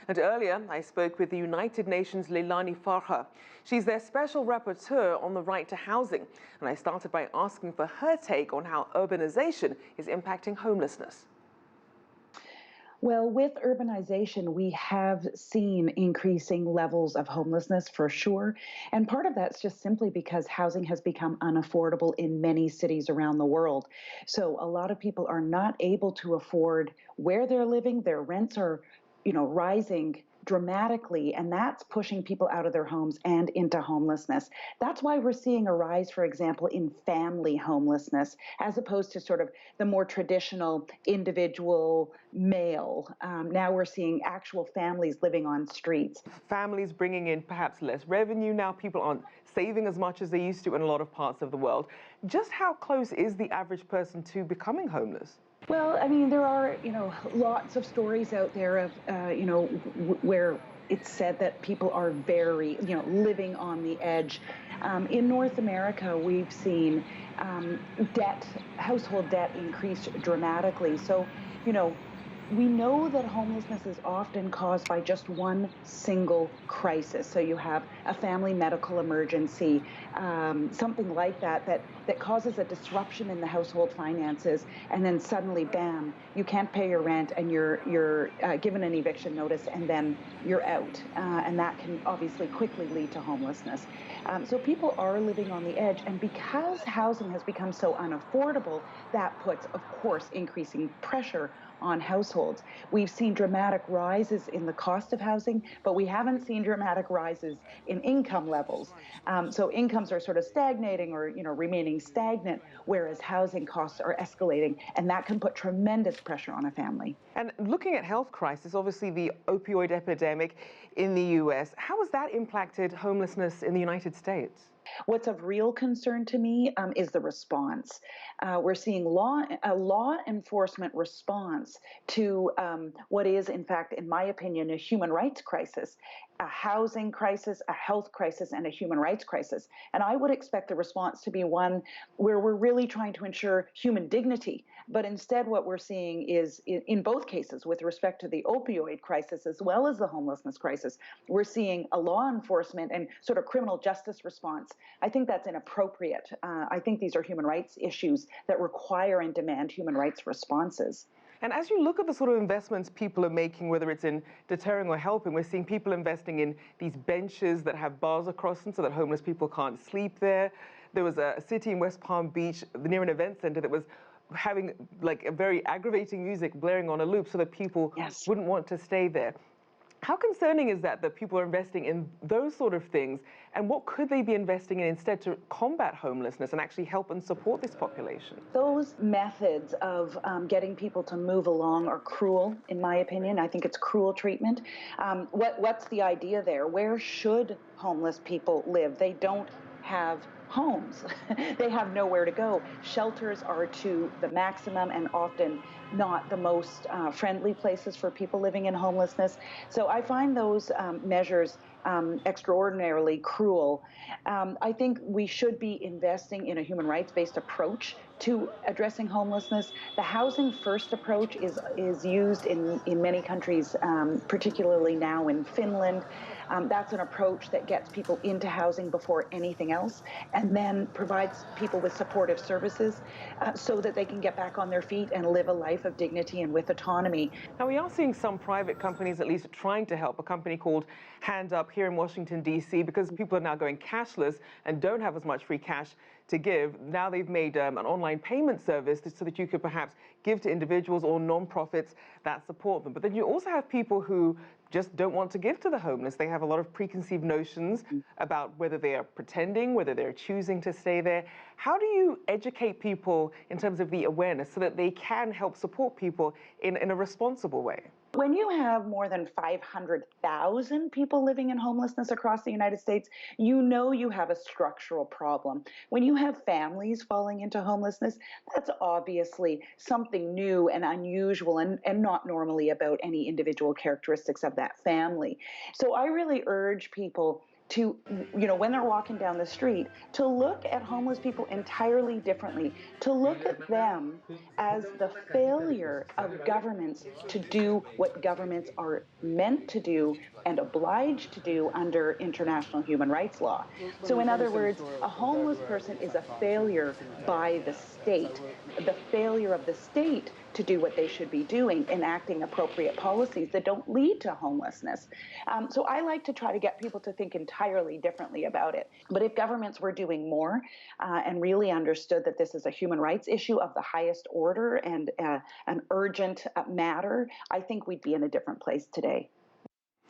And earlier, I spoke with the United Nations' Leilani Farha. She's their special rapporteur on the right to housing. And I started by asking for her take on how urbanization is impacting homelessness. Well, with urbanization, we have seen increasing levels of homelessness for sure. And part of that's just simply because housing has become unaffordable in many cities around the world. So a lot of people are not able to afford where they're living. Their rents are, rising dramatically, and that's pushing people out of their homes and into homelessness. That's why we're seeing a rise, for example, in family homelessness, as opposed to sort of the more traditional individual male. Now we're seeing actual families living on streets. Families bringing in perhaps less revenue now. People aren't saving as much as they used to in a lot of parts of the world. Just how close is the average person to becoming homeless? Well, I mean, there are, lots of stories out there of, where it's said that people are very, living on the edge. In North America, we've seen household debt increase dramatically. So, we know that homelessness is often caused by just one single crisis. So you have a family medical emergency, something like that causes a disruption in the household finances, and then suddenly, bam, you can't pay your rent, and you're given an eviction notice, and then you're out, and that can obviously quickly lead to homelessness. So people are living on the edge, and because housing has become so unaffordable, that puts, of course, increasing pressure on households. We've seen dramatic rises in the cost of housing, but we haven't seen dramatic rises in income levels. So incomes are sort of stagnating or remaining stagnant, whereas housing costs are escalating, and that can put tremendous pressure on a family. And looking at health crisis, obviously the opioid epidemic in the US, how has that impacted homelessness in the United States? What's of real concern to me is the response. We're seeing a law enforcement response to what is, in fact, in my opinion, a human rights crisis, a housing crisis, a health crisis, and a human rights crisis. And I would expect the response to be one where we're really trying to ensure human dignity. But instead, what we're seeing is, in both cases, with respect to the opioid crisis as well as the homelessness crisis, we're seeing a law enforcement and sort of criminal justice response. I think that's inappropriate. I think these are human rights issues that require and demand human rights responses. And as you look at the sort of investments people are making, whether it's in deterring or helping, we're seeing people investing in these benches that have bars across them so that homeless people can't sleep there. There was a city in West Palm Beach near an event center that was having like a very aggravating music blaring on a loop so that people wouldn't want to stay there. How concerning is that people are investing in those sort of things, and what could they be investing in instead to combat homelessness and actually help and support this population? Those methods of getting people to move along are cruel, in my opinion. I think it's cruel treatment. What's the idea there? Where should homeless people live? They don't have homes. They have nowhere to go. Shelters are to the maximum and often not the most friendly places for people living in homelessness. So I find those measures extraordinarily cruel. I think we should be investing in a human rights-based approach to addressing homelessness. The housing first approach is used in many countries, particularly now in Finland. That's an approach that gets people into housing before anything else, and then provides people with supportive services so that they can get back on their feet and live a life of dignity and with autonomy. Now, we are seeing some private companies at least trying to help. A company called Hand Up here in Washington, D.C., because people are now going cashless and don't have as much free cash to give. Now they've made an online payment service so that you could perhaps give to individuals or nonprofits that support them. But then you also have people who just don't want to give to the homeless. They have a lot of preconceived notions about whether they are pretending, whether they're choosing to stay there. How do you educate people in terms of the awareness so that they can help support people in a responsible way? When you have more than 500,000 people living in homelessness across the United States, you know you have a structural problem. When you have families falling into homelessness, that's obviously something new and unusual and not normally about any individual characteristics of that family. So I really urge people to, when they're walking down the street, to look at homeless people entirely differently, to look at them as the failure of governments to do what governments are meant to do and obliged to do under international human rights law. So, in other words, a homeless person is a failure by the state, the failure of the state to do what they should be doing, enacting appropriate policies that don't lead to homelessness. So I like to try to get people to think entirely differently about it. But if governments were doing more and really understood that this is a human rights issue of the highest order and an urgent matter, I think we'd be in a different place today.